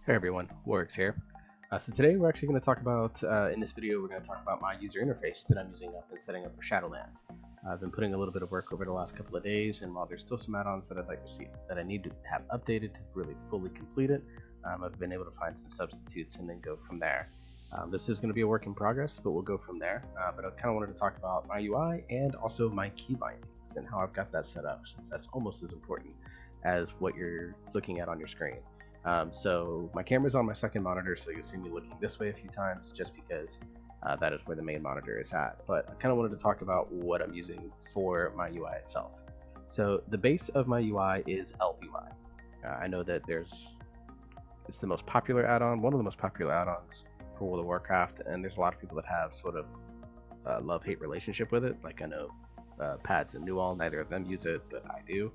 Hey everyone, Warwick's here. So today we're actually going to talk about, in this video, we're going to talk about my user interface that I'm using up and setting up for Shadowlands. I've been putting a little bit of work over the last couple of days, and while there's still some add-ons that I'd like to see, that I need to have updated to really fully complete it, I've been able to find some substitutes and then go from there. This is going to be a work in progress, but we'll go from there. But I kind of wanted to talk about my UI and also my key bindings and how I've got that set up, since that's almost as important as what you're looking at on your screen. So my camera's on my second monitor, so you'll see me looking this way a few times just because that is where the main monitor is at. But I kind of wanted to talk about what I'm using for my UI itself. So the base of my UI is LVY. I know that it's the most popular add-on, one of the most popular add-ons for World of Warcraft, and there's a lot of people that have sort of love-hate relationship with it. Like I know Pads and Newall, neither of them use it, but I do.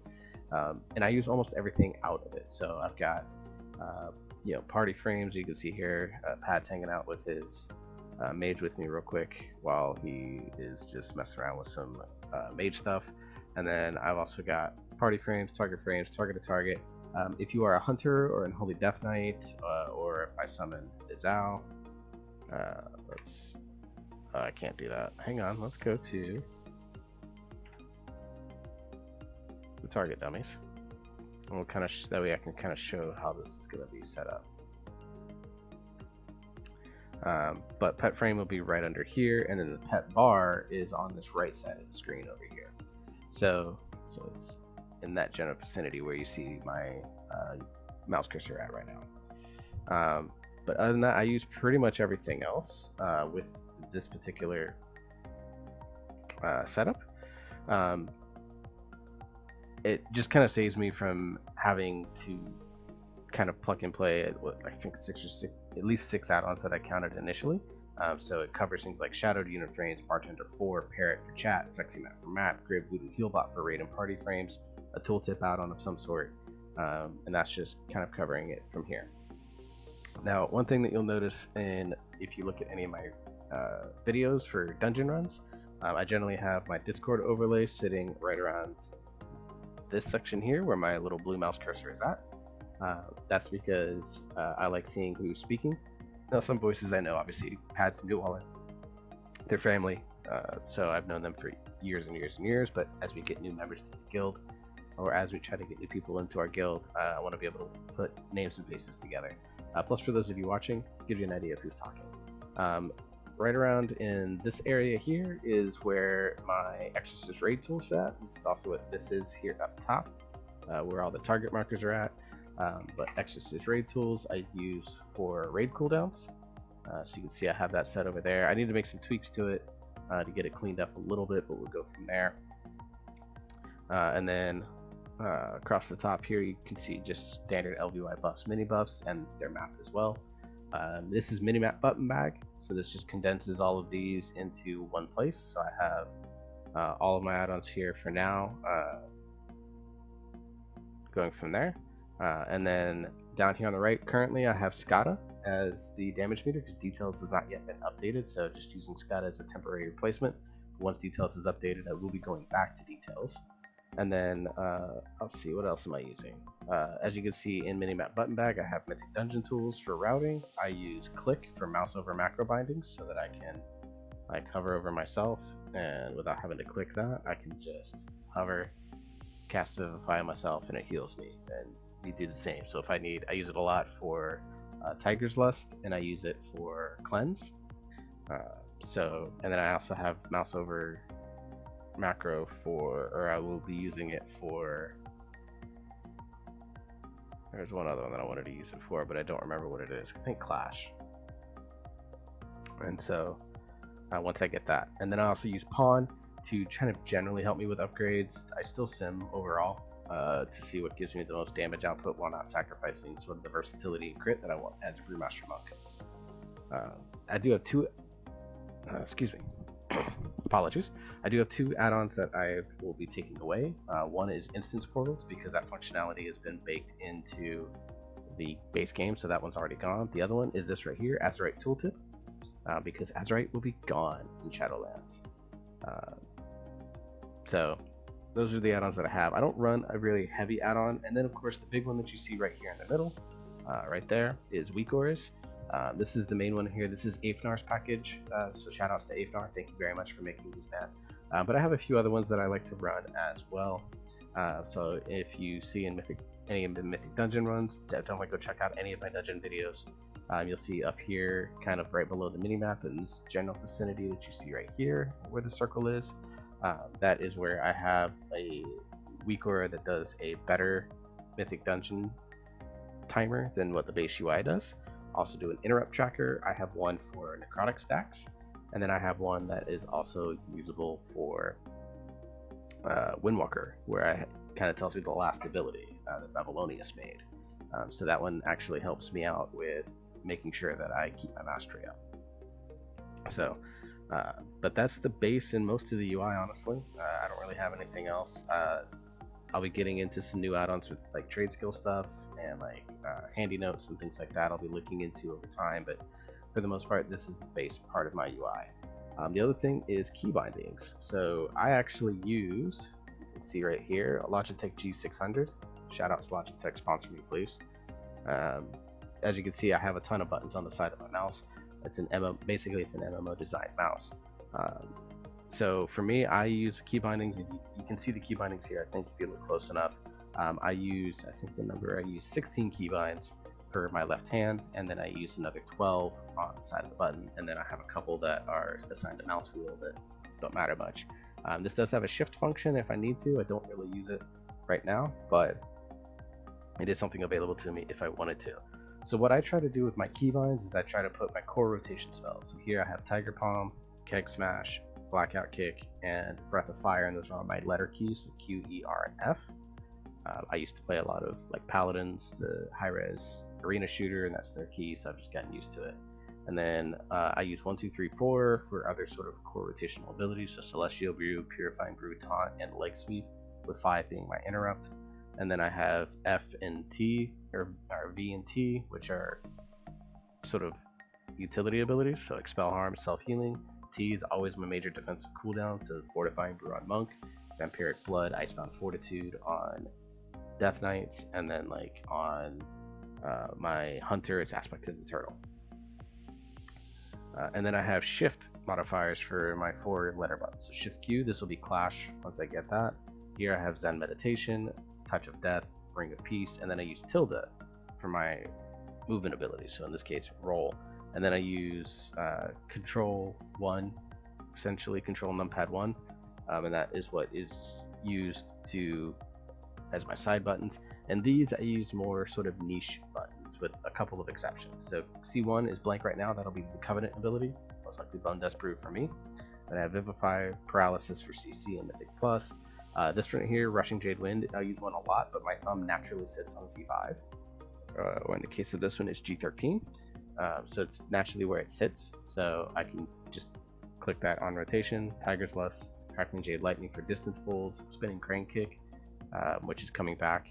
And I use almost everything out of it. So I've got party frames. You can see here, Pat's hanging out with his mage with me real quick while he is just messing around with some mage stuff. And then I've also got party frames, target to target. If you are a hunter or an Holy Death Knight, or if I summon Izal, I can't do that. Hang on, let's go to the target dummies. And we'll kind of that way I can kind of show how this is going to be set up. But pet frame will be right under here, and then the pet bar is on this right side of the screen over here. So it's in that general vicinity where you see my mouse cursor at right now. But other than that, I use pretty much everything else with this particular setup. It just kind of saves me from having to kind of plug and play at what I think at least six add-ons that I counted initially. So it covers things like Shadowed Unit Frames, Bartender 4, Parrot for chat, Sexy Map for map, Grave Voodoo Healbot for raid and party frames, a tooltip add-on of some sort, and that's just kind of covering it from here. Now, one thing that you'll notice, if you look at any of my videos for dungeon runs, I generally have my Discord overlay sitting right around this section here where my little blue mouse cursor is at. That's because I like seeing who's speaking. Now, some voices I know, obviously, Pads and Newall, they're family, so I've known them for years and years and years, but as we get new members to the guild, or as we try to get new people into our guild, I want to be able to put names and faces together. Plus, for those of you watching, give you an idea of who's talking. Right around in this area here is where my Exorcist raid tool is at. This is also what this is here up top, where all the target markers are at. But Exorcist raid tools I use for raid cooldowns. So you can see I have that set over there. I need to make some tweaks to it to get it cleaned up a little bit, but we'll go from there. And then across the top here, you can see just standard LVY buffs, mini buffs, and their map as well. This is Minimap Button Bag, so this just condenses all of these into one place. So I have all of my add-ons here for now, going from there. And then down here on the right, currently I have SCADA as the damage meter because Details has not yet been updated, so just using SCADA as a temporary replacement. Once Details is updated, I will be going back to Details. And then, let's see, what else am I using? As you can see in Minimap Button Bag, I have Mythic Dungeon Tools for routing. I use Click for mouse over macro bindings so that I can hover over myself, and without having to click that, I can just hover, cast Vivify on myself, and it heals me. And you do the same. So if I use it a lot for Tiger's Lust, and I use it for Cleanse. And then I also have mouse over macro or I will be using it for, there's one other one that I wanted to use it for, but I don't remember what it is. I think Clash. And so once I get that, and then I also use Pawn to kind of generally help me with upgrades. I still sim overall to see what gives me the most damage output while not sacrificing sort of the versatility and crit that I want as a Brewmaster Monk. I do have two, excuse me, apologies. I do have two add-ons that I will be taking away. One is Instance Portals, because that functionality has been baked into the base game, so that one's already gone. The other one is this right here, Azerite Tooltip, because Azerite will be gone in Shadowlands. So those are the add-ons that I have. I don't run a really heavy add-on, and then of course the big one that you see right here in the middle right there is weak auras. This is the main one here. This is Afnar's package. So shout outs to Afnar. Thank you very much for making these, man. But I have a few other ones that I like to run as well. So if you see in any of the Mythic Dungeon runs, definitely go check out any of my dungeon videos. You'll see up here, kind of right below the minimap, in this general vicinity that you see right here, where the circle is. That is where I have a weak aura that does a better Mythic Dungeon timer than what the base UI does. Also do an interrupt tracker. I have one for necrotic stacks, and then I have one that is also usable for Windwalker, where I kind of tells me the last ability that Babylonius made. So that one actually helps me out with making sure that I keep my mastery up. So, but that's the base in most of the UI, honestly. I don't really have anything else. I'll be getting into some new add-ons with like trade skill stuff and like handy notes and things like that I'll be looking into over time, but for the most part, this is the base part of my UI. The other thing is key bindings. So I actually use, you can see right here, a Logitech G600. Shout out to Logitech, sponsor me please. As you can see, I have a ton of buttons on the side of my mouse. Basically it's an MMO designed mouse. So for me, I use key bindings. You can see the key bindings here, I think, if you look close enough. I use 16 keybinds for my left hand, and then I use another 12 on the side of the button, and then I have a couple that are assigned to mouse wheel that don't matter much. This does have a shift function if I need to. I don't really use it right now, but it is something available to me if I wanted to. So what I try to do with my keybinds is I try to put my core rotation spells. So here I have Tiger Palm, Keg Smash, Blackout Kick, and Breath of Fire, and those are my letter keys, so Q, E, R, and F. I used to play a lot of like Paladins, the high-res arena shooter, and that's their key, so I've just gotten used to it. And then I use 1, 2, 3, 4 for other sort of core rotational abilities, so Celestial Brew, Purifying Brew, Taunt, and Leg Sweep, with 5 being my interrupt. And then I have F and T, or V and T, which are sort of utility abilities, so Expel Harm, Self-Healing. T is always my major defensive cooldown, so Fortifying Brew on Monk, Vampiric Blood, Icebound Fortitude on Death Knights, and then like on my Hunter, it's Aspect of the Turtle. And then I have Shift modifiers for my 4 letter buttons. So Shift Q, this will be Clash once I get that. Here I have Zen Meditation, Touch of Death, Ring of Peace, and then I use Tilde for my movement ability, so in this case Roll. And then I use Control 1, essentially Control Numpad 1, and that is what is used as my side buttons. And these I use more sort of niche buttons with a couple of exceptions. So C1 is blank right now, that'll be the Covenant ability, most likely Bone Dust Brew for me. And I have Vivify, Paralysis for CC and Mythic Plus. This one here, Rushing Jade Wind, I use one a lot, but my thumb naturally sits on C5. Or in the case of this one, it's G13. So it's naturally where it sits, so I can just click that on rotation. Tiger's Lust, Crackling Jade Lightning for distance pulls, Spinning Crane Kick, which is coming back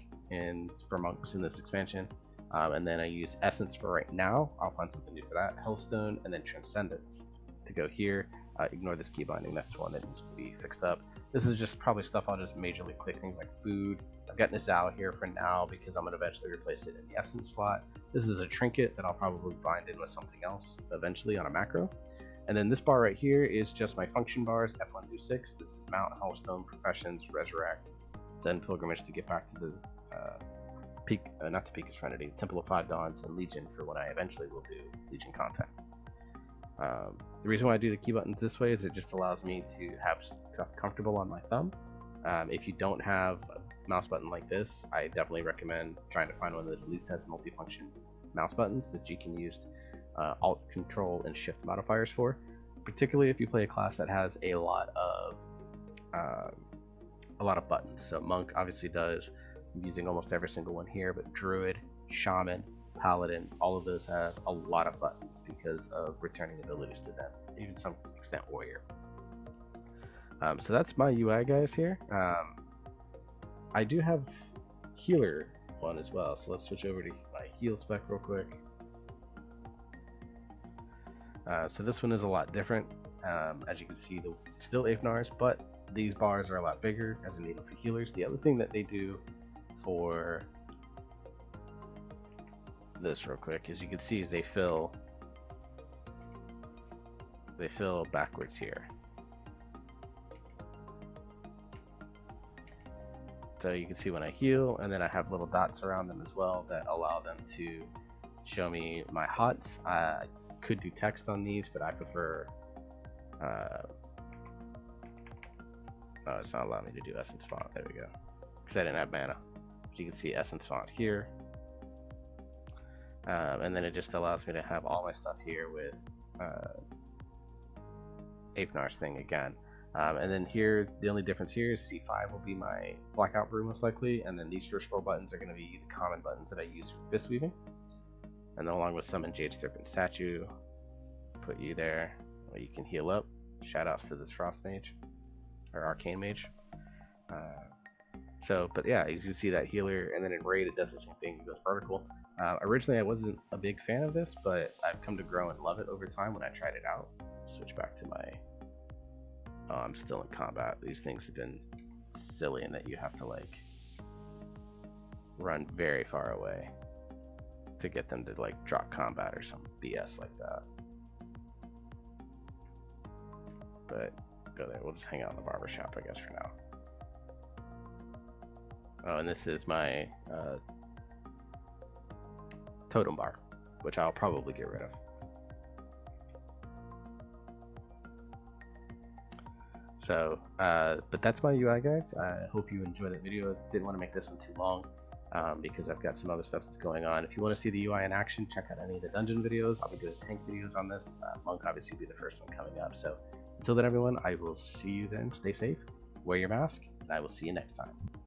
for monks in this expansion. And then I use Essence for right now. I'll find something new for that. Hellstone, and then Transcendence to go here. Ignore this key binding, that's one that needs to be fixed up. This is just probably stuff I'll just majorly click, things like food. I've got Nizal here for now because I'm going to eventually replace it in the Essence slot. This is a trinket that I'll probably bind in with something else eventually on a macro. And then this bar right here is just my function bars, F1 through 6. This is Mount, Hellstone, Professions, Resurrect, Zen Pilgrimage to get back to the Peak, not the Peak of Serenity, Temple of 5 Dawns, and Legion for when I eventually will do Legion content. The reason why I do the key buttons this way is it just allows me to have stuff comfortable on my thumb. If you don't have a mouse button like this, I definitely recommend trying to find one that at least has multifunction mouse buttons that you can use Alt, Control, and Shift modifiers for, particularly if you play a class that has a lot of buttons. So Monk obviously does. I'm using almost every single one here, but Druid, Shaman, Paladin, all of those have a lot of buttons because of returning abilities to them, even to some extent Warrior. So that's my UI, guys, here. I do have Healer one as well, so let's switch over to my heal spec real quick. So this one is a lot different. As you can see, still Afnar's, but these bars are a lot bigger as a needle for healers. The other thing that they do for this real quick. As you can see, they fill backwards here. So you can see when I heal, and then I have little dots around them as well that allow them to show me my HOTS. I could do text on these, but I prefer oh, it's not allowing me to do essence font. There we go, because I didn't have mana. So you can see essence font here, and then it just allows me to have all my stuff here with Apnar's thing again. And then here, the only difference here is C5 will be my blackout brew most likely, and then these first 4 buttons are going to be the common buttons that I use for fist weaving. And then along with summon Jade Serpent statue, put you there where you can heal up. Shout outs to this Frost Mage or Arcane Mage. But yeah, you can see that healer, and then in raid it does the same thing. It goes vertical. Originally I wasn't a big fan of this, but I've come to grow and love it over time when I tried it out. Switch back to my. Oh, I'm still in combat. These things have been silly in that you have to like run very far away to get them to like drop combat or some BS like that. But go there. We'll just hang out in the barbershop, I guess, for now. Oh, and this is my totem bar, which I'll probably get rid of. So, but that's my UI, guys. I hope you enjoyed that video. Didn't want to make this one too long because I've got some other stuff that's going on. If you want to see the UI in action, check out any of the dungeon videos. I'll be doing tank videos on this. Monk obviously will be the first one coming up. So until then, everyone, I will see you then. Stay safe, wear your mask, and I will see you next time.